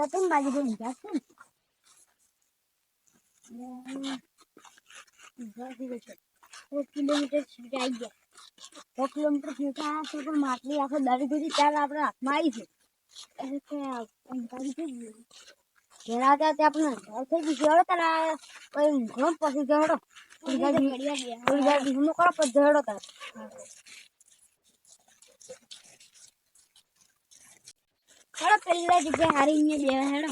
तुम बाजी बोल क्या तुम वो किलोमीटर जाई गया 100 કિલોમીટર ખેંચા તો પણ માટલી આખો દાડી સુધી ચાલ આપણે હાથમાં આવી છે એટલે કે કંટાળી થઈ ગયું ઘેરા હતા તે આપણે ઘર થઈ ગયું હવે તારા કોઈ ઘણો પછી જડો થોડી ગાડી હિમો કરો પછી જડો તાર હડો પેલી જગ્યાએ હારી ને બે હેડો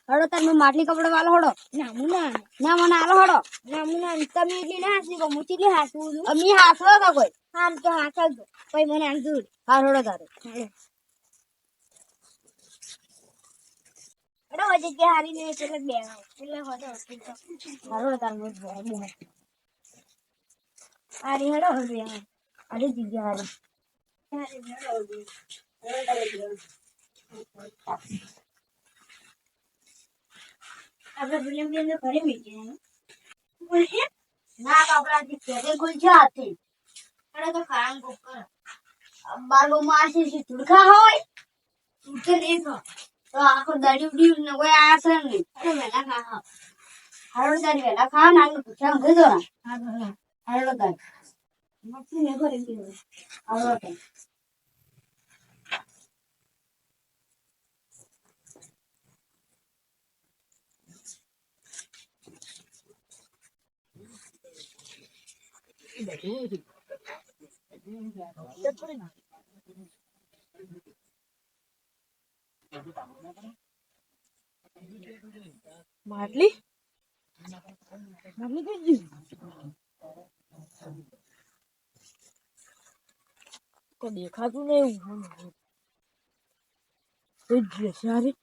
હડો તમે માટલી કપડા વાળો હડો ના મને આલો હડો ના મુના તમે એટલી ના હાસી કો મુચી લે હાસવું અમી હાસવો તો કોઈ આમ તો હાસલ દો કોઈ મને આમ દૂર હા હડો તારે હડો વજે કે હારી ને એટલે બે એટલે હડો હડો તાર મત બે હારી હડો હવે હારી જગ્યા હારી હડો આપણે ફિલ્મ ની અંદર ઘરે મીઠી ના કપડા થી પેટે ગુલજા હતી અરે તો કામ કો કર બાલો માસી થી તુડખા હોય તુડકે દેખો તો આખો દાડી ઉડી ને કોઈ આયા છે ને અરે વેલા ખા હારો દાડી વેલા ખા ના પૂછા ગયો હા હારો દાડી મસ્તી ને ઘરે ગયો હારો દાડી માટલી કોઈ દેખાતું નહીં સારી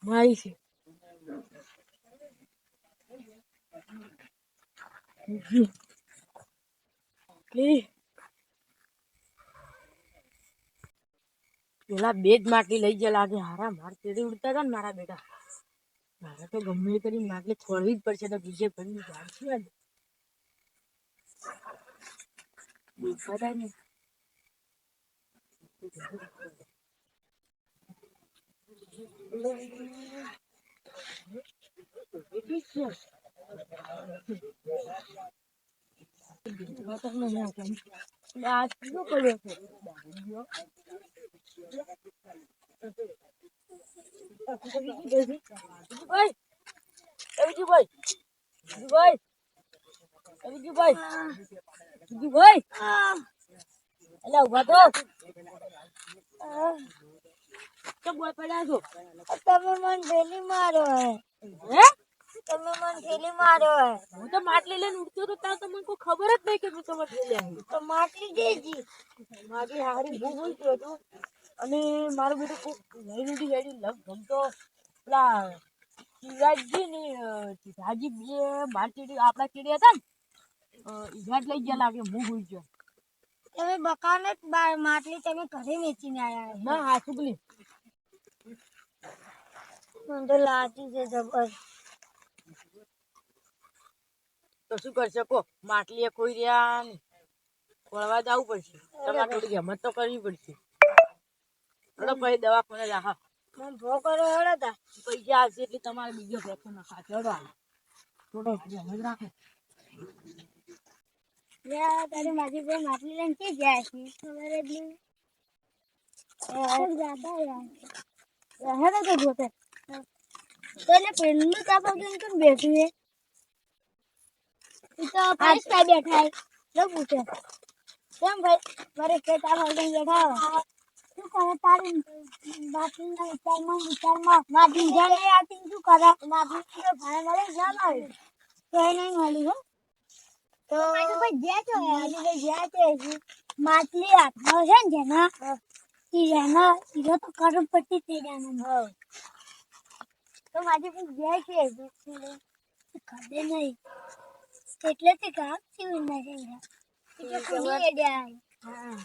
મારી છે પેલા બે જ માટલી લઈ ગયા લાગે હારા માર તેડી ઉડતા હતા ને મારા બેટા મારે તો ગમે કરી માટલી છોડવી જ પડશે તો બીજે ભરી જાણશું ને દેખાતા નહીં આ શું કર્યો છે તમે મને ઢેલી માર્યો તમે મને ઢેલી માર્યો હું તો માટલી લઈને ઉડતો તો ત્યાં તમને કોઈ ખબર જ નહીં કે મેં તમારે ઢેલી આવી તો માટલી દેજી મારી હારી બહુ બોલતું હતું અને મારું બેટું ખૂબ લઈને ઉડી ગાડી લગ ગમતો પેલા શિવરાજજી ને હાજી બે બાર ચીડી આપણા ચીડી હતા ને ઈજાટ લઈ ગયા લાગે હું ભૂલ ગયો તમે બકાને માટલી તમે ઘરે વેચીને આયા ના હા સુગલી મને તો લાગી છે જબર તો શું કરી શકો માટલી કોઈ રહ્યા ને ખોળવા જવું પડશે તમારે થોડી હિંમત તો કરવી પડશે ચલો પછી દવાખાને રાખા મને ભો કરો હેડો તા પૈસા આવશે એટલે તમારે બીજો ફેંકો નાખા ચડો થોડો હિંમત રાખો તારી માજી ભાઈ માટલી લઈને કે ગયા છે ખબર જ નહીં હેડો તો જોતે તને પેલું તાપા કેમ કેમ બેઠું છે તો પાંચ તા બેઠા લો પૂછે કેમ ભાઈ મારે કે તાપા કેમ બેઠા શું કરે તારી બાપીના વિચારમાં માટી જાણે આતી શું કરે માટી તો ભાઈ મળે જાન આવે તો એ નહીં મળી હો તો ભાઈ જ્યાં છો આજે ભાઈ જ્યાં છે માટલી હાથમાં છે ને જેના તીરાના તીરો તો કરમ પટ્ટી થઈ જવાનું તો મારી ભાઈ જ્યાં છે ખબર નહીં એટલે તે કામ થયું નહીં એટલે ખુલી ગયા હા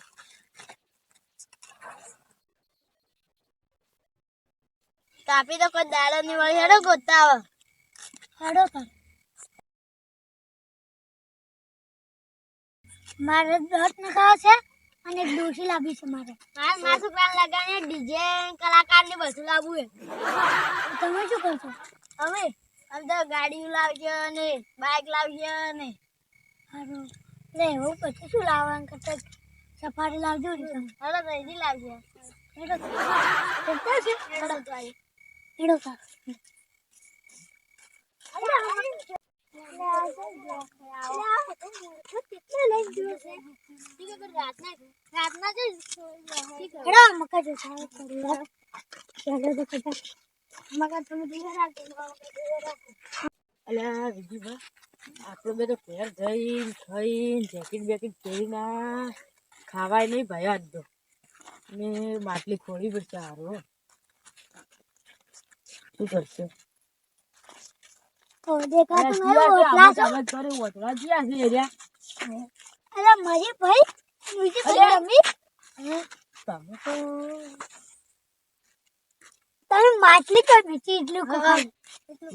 કાપી તો કોઈ દાડો ની વળી હેડો ગોતા આવે હેડો કર મારે દોત નખાવ છે અને એક ડોશી લાવી છે મારે. મારા છોકરાને લગાને ડીજે કલાકારને બધું લાવવું છે. તમે શું કરશો? અમે અંદર ગાડીઓ લાવજો અને બાઇક લાવજો ને હારું લે એવું પછી શું લાવવાનું કરતા સફારી લાવજો ને તમે. હલો રેડી લાવજો. એડો કેટલા છે? એડો સારું. અલ્યા વિજયભાઈ, આપણે બધો ઘેર જઈને ખાઈને જેકેટ બેકેટ પહેરીને ખાવાય નહીં ભાઈ આજ તો. ને માટલી ખોલી પડશે હારું. શું કરશે? માટલી કઈ બીજી એટલું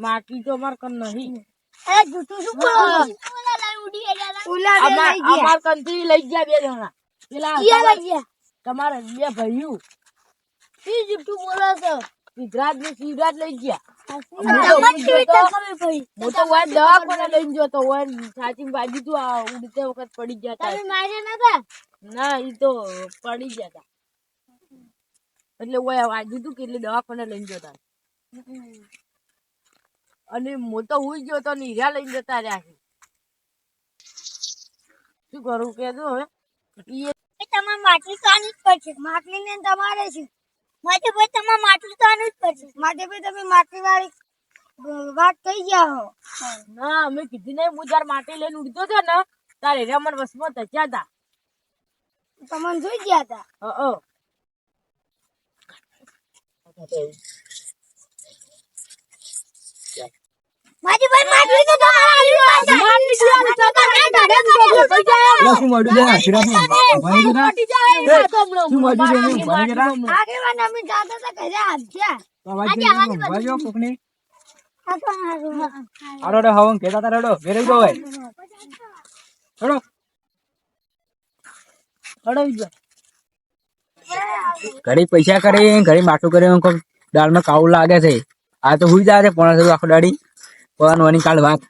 માટલી તો અમાર કન નહીં. જૂઠું શું બોલો? અમાર કન થી લઈ ગયા બે જણા. પેલા તમારે બે ભાઈઓ જૂઠું બોલો છો? સિદ્ધરાજ ને શિવરાજ લઈ ગયા. તમને કેવી રીતે ખબર પડી? હું તો વાય દવાખાને લઈને ગયો તો વાય સાચી બાજુ તું આ ઉડતે વખત પડી ગયા તમે હતા. માર્યા નતા? ના ઈ તો પડી ગયા હતા એટલે વાય વાજુ તું કેટલી દવાખાને લઈને ગયો હતા. અને હું તો હુઈ ગયો તો ને હીરા લઈને જતા રહ્યા છે. શું કરું કેજો હવે? તમારે માટલી તો આની જ પડશે. માટલી ને તમારે છે માટે ભાઈ તમારે માટલી તો આની જ પડશે. માટે ભાઈ તમે માટલી વાળી વાત કહી ગયા હો. ના અમે કીધી નહીં. હું તાર માટે લઈને ઉડતો હતો ને તાર હીરા મને વસમાં તચ્યા હતા. તમને જોઈ ગયા હતા. માજી ભાઈ માટલી તો તમારે આલી જ પડશે. શું મળ્યું છે આશીર્વાદ ભાઈ જરા શું મળ્યું છે ભાઈ જરા આગેવાન અમે જાતા હતા ઘરે આવ્યા. ભાઈ જો કોકની આ તો હારું. આરોડે હવન કેતા તા રેડો ઘરે જો ભાઈ રેડો ઘડી પૈસા કરી ઘડી માટું કરી દાળમાં કાવું લાગે છે. આ તો હુઈ જાય છે પણ આખો દાડી પવન કાલ વાત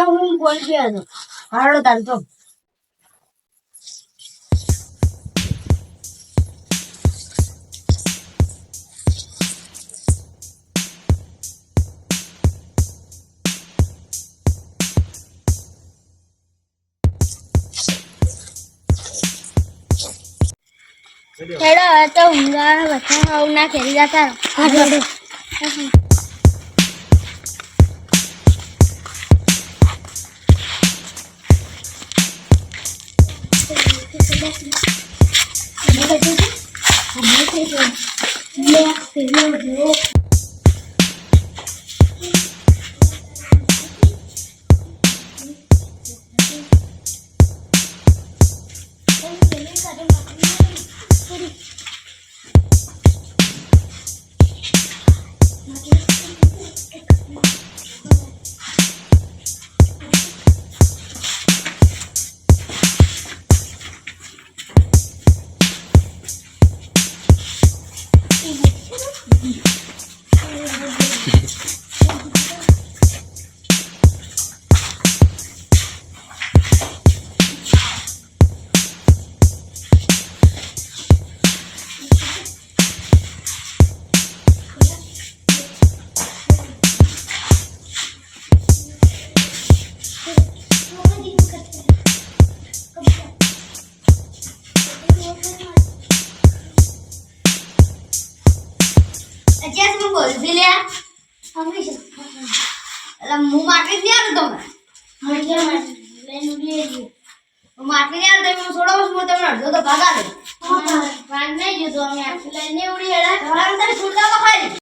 હું બોલ ગયો હારો તાલતો. હેડો તો ઊંઘા બધા ના ખેલી જતા. હું માટલી નહીં આવ્યો તમે માટલી નહીં આવ્યો તમે થોડો બસ હું તમને અડધો તો ભાગા દે ભાગ નહીં જતો અમે આખી લઈને ઉડી હેડા છોડતા તો ખાઈ